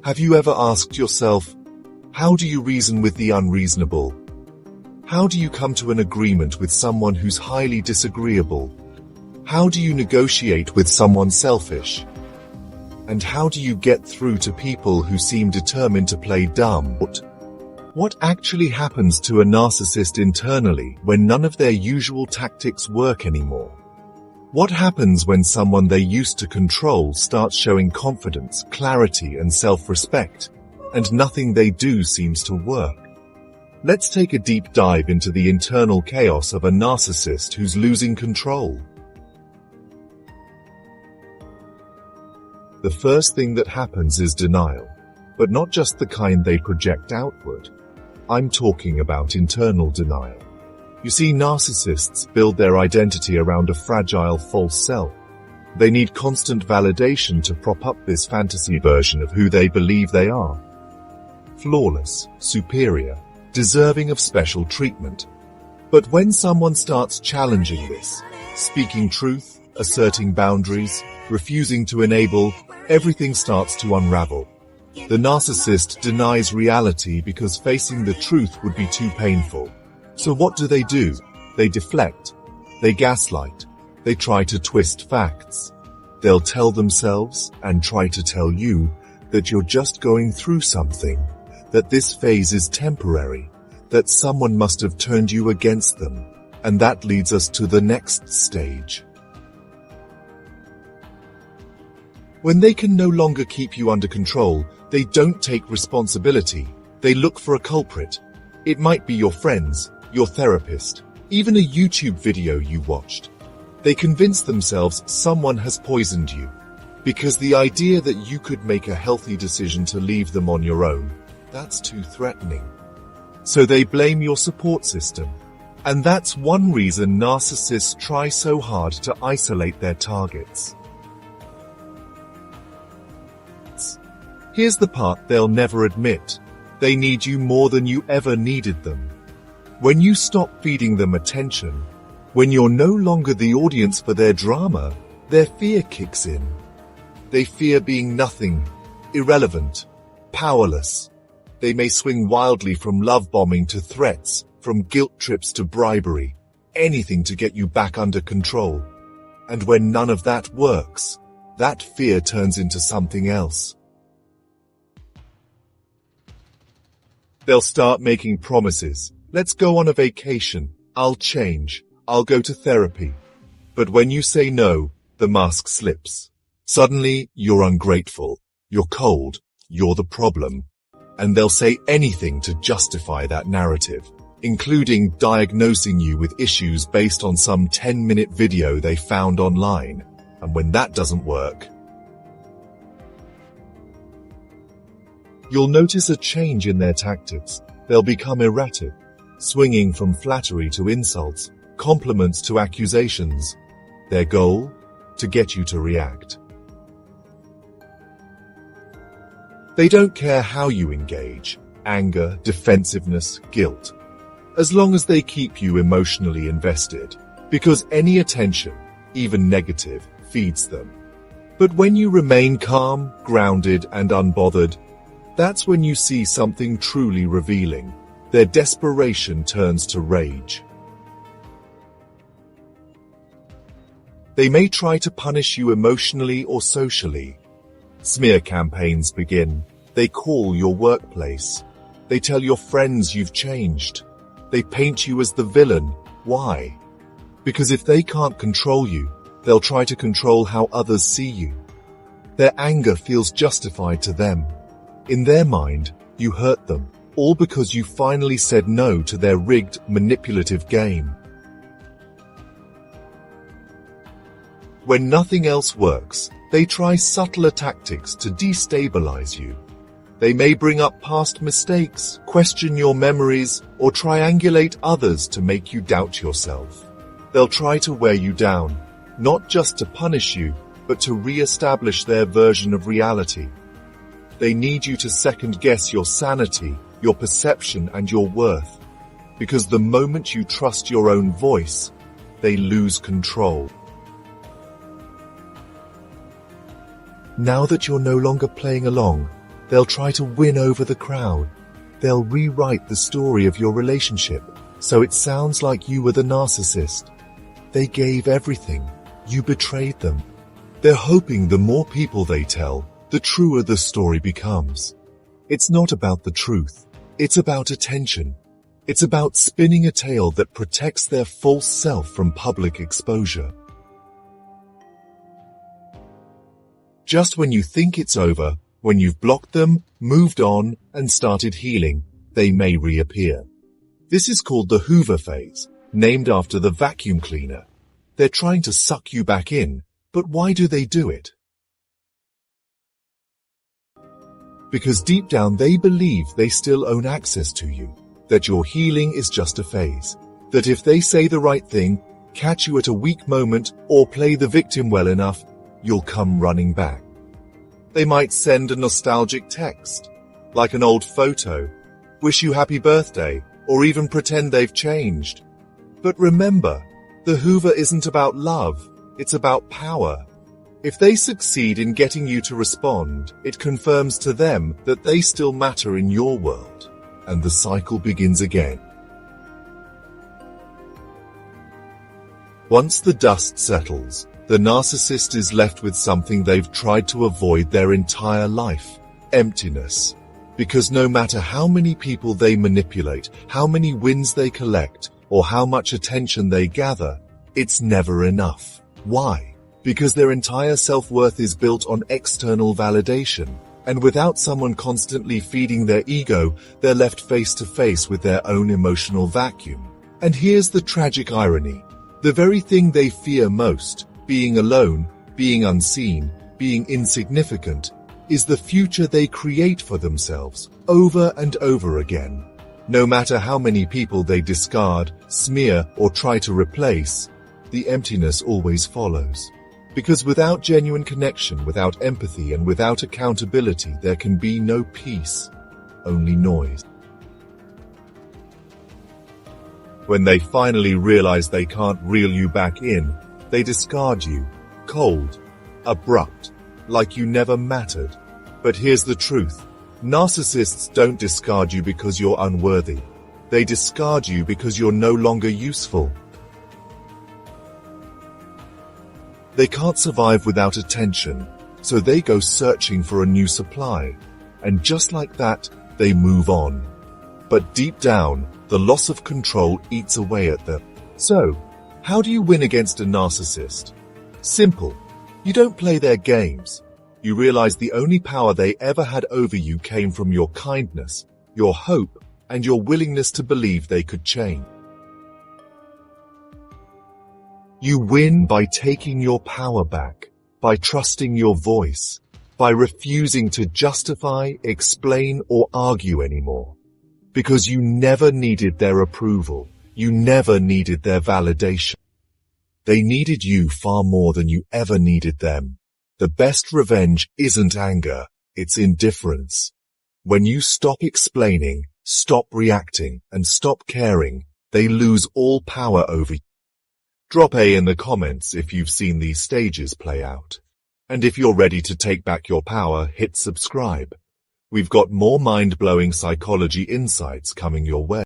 Have you ever asked yourself, how do you reason with the unreasonable? How do you come to an agreement with someone who's highly disagreeable? How do you negotiate with someone selfish? And how do you get through to people who seem determined to play dumb? What actually happens to a narcissist internally when none of their usual tactics work anymore? What happens when someone they used to control starts showing confidence, clarity, and self-respect, and nothing they do seems to work? Let's take a deep dive into the internal chaos of a narcissist who's losing control. The first thing that happens is denial, but not just the kind they project outward. I'm talking about internal denial. You see, narcissists build their identity around a fragile false self. They need constant validation to prop up this fantasy version of who they believe they are. Flawless, superior, deserving of special treatment. But when someone starts challenging this, speaking truth, asserting boundaries, refusing to enable, everything starts to unravel. The narcissist denies reality because facing the truth would be too painful. So what do? They deflect. They gaslight. They try to twist facts. They'll tell themselves and try to tell you that you're just going through something, that this phase is temporary, that someone must have turned you against them, and that leads us to the next stage. When they can no longer keep you under control, they don't take responsibility. They look for a culprit. It might be your friends, your therapist, even a YouTube video you watched. They convince themselves someone has poisoned you, because the idea that you could make a healthy decision to leave them on your own, that's too threatening. So they blame your support system. And that's one reason narcissists try so hard to isolate their targets. Here's the part they'll never admit. They need you more than you ever needed them. When you stop feeding them attention, when you're no longer the audience for their drama, their fear kicks in. They fear being nothing, irrelevant, powerless. They may swing wildly from love bombing to threats, from guilt trips to bribery, anything to get you back under control. And when none of that works, that fear turns into something else. They'll start making promises. Let's go on a vacation. I'll change. I'll go to therapy. But when you say no, the mask slips. Suddenly, you're ungrateful. You're cold. You're the problem. And they'll say anything to justify that narrative, including diagnosing you with issues based on some 10-minute video they found online. And when that doesn't work, you'll notice a change in their tactics. They'll become erratic, swinging from flattery to insults, compliments to accusations. Their goal? To get you to react. They don't care how you engage, anger, defensiveness, guilt, as long as they keep you emotionally invested, because any attention, even negative, feeds them. But when you remain calm, grounded, and unbothered, that's when you see something truly revealing. Their desperation turns to rage. They may try to punish you emotionally or socially. Smear campaigns begin. They call your workplace. They tell your friends you've changed. They paint you as the villain. Why? Because if they can't control you, they'll try to control how others see you. Their anger feels justified to them. In their mind, you hurt them, all because you finally said no to their rigged, manipulative game. When nothing else works, they try subtler tactics to destabilize you. They may bring up past mistakes, question your memories, or triangulate others to make you doubt yourself. They'll try to wear you down, not just to punish you, but to re-establish their version of reality. They need you to second-guess your sanity, your perception, and your worth, because the moment you trust your own voice, they lose control. Now that you're no longer playing along, They'll try to win over the crowd. They'll rewrite the story of your relationship so it sounds like you were the narcissist. They gave everything. You betrayed them. They're hoping the more people they tell, the truer the story becomes. It's not about the truth. It's about attention. It's about spinning a tale that protects their false self from public exposure. Just when you think it's over, when you've blocked them, moved on, and started healing, they may reappear. This is called the Hoover phase, named after the vacuum cleaner. They're trying to suck you back in, but why do they do it? Because deep down they believe they still own access to you, that your healing is just a phase, that if they say the right thing, catch you at a weak moment, or play the victim well enough, you'll come running back. They might send a nostalgic text, like an old photo, wish you happy birthday, or even pretend they've changed. But remember, the Hoover isn't about love, it's about power. If they succeed in getting you to respond, it confirms to them that they still matter in your world, and the cycle begins again. Once the dust settles, the narcissist is left with something they've tried to avoid their entire life: emptiness. Because no matter how many people they manipulate, how many wins they collect, or how much attention they gather, it's never enough. Why? Because their entire self-worth is built on external validation, and without someone constantly feeding their ego, they're left face to face with their own emotional vacuum. And here's the tragic irony. The very thing they fear most, being alone, being unseen, being insignificant, is the future they create for themselves, over and over again. No matter how many people they discard, smear, or try to replace, the emptiness always follows. Because without genuine connection, without empathy, and without accountability, there can be no peace, only noise. When they finally realize they can't reel you back in, they discard you, cold, abrupt, like you never mattered. But here's the truth. Narcissists don't discard you because you're unworthy. They discard you because you're no longer useful. They can't survive without attention, so they go searching for a new supply. And just like that, they move on. But deep down, the loss of control eats away at them. So, how do you win against a narcissist? Simple. You don't play their games. You realize the only power they ever had over you came from your kindness, your hope, and your willingness to believe they could change. You win by taking your power back, by trusting your voice, by refusing to justify, explain, or argue anymore. Because you never needed their approval, you never needed their validation. They needed you far more than you ever needed them. The best revenge isn't anger, it's indifference. When you stop explaining, stop reacting, and stop caring, they lose all power over you. Drop A in the comments if you've seen these stages play out. And if you're ready to take back your power, hit subscribe. We've got more mind-blowing psychology insights coming your way.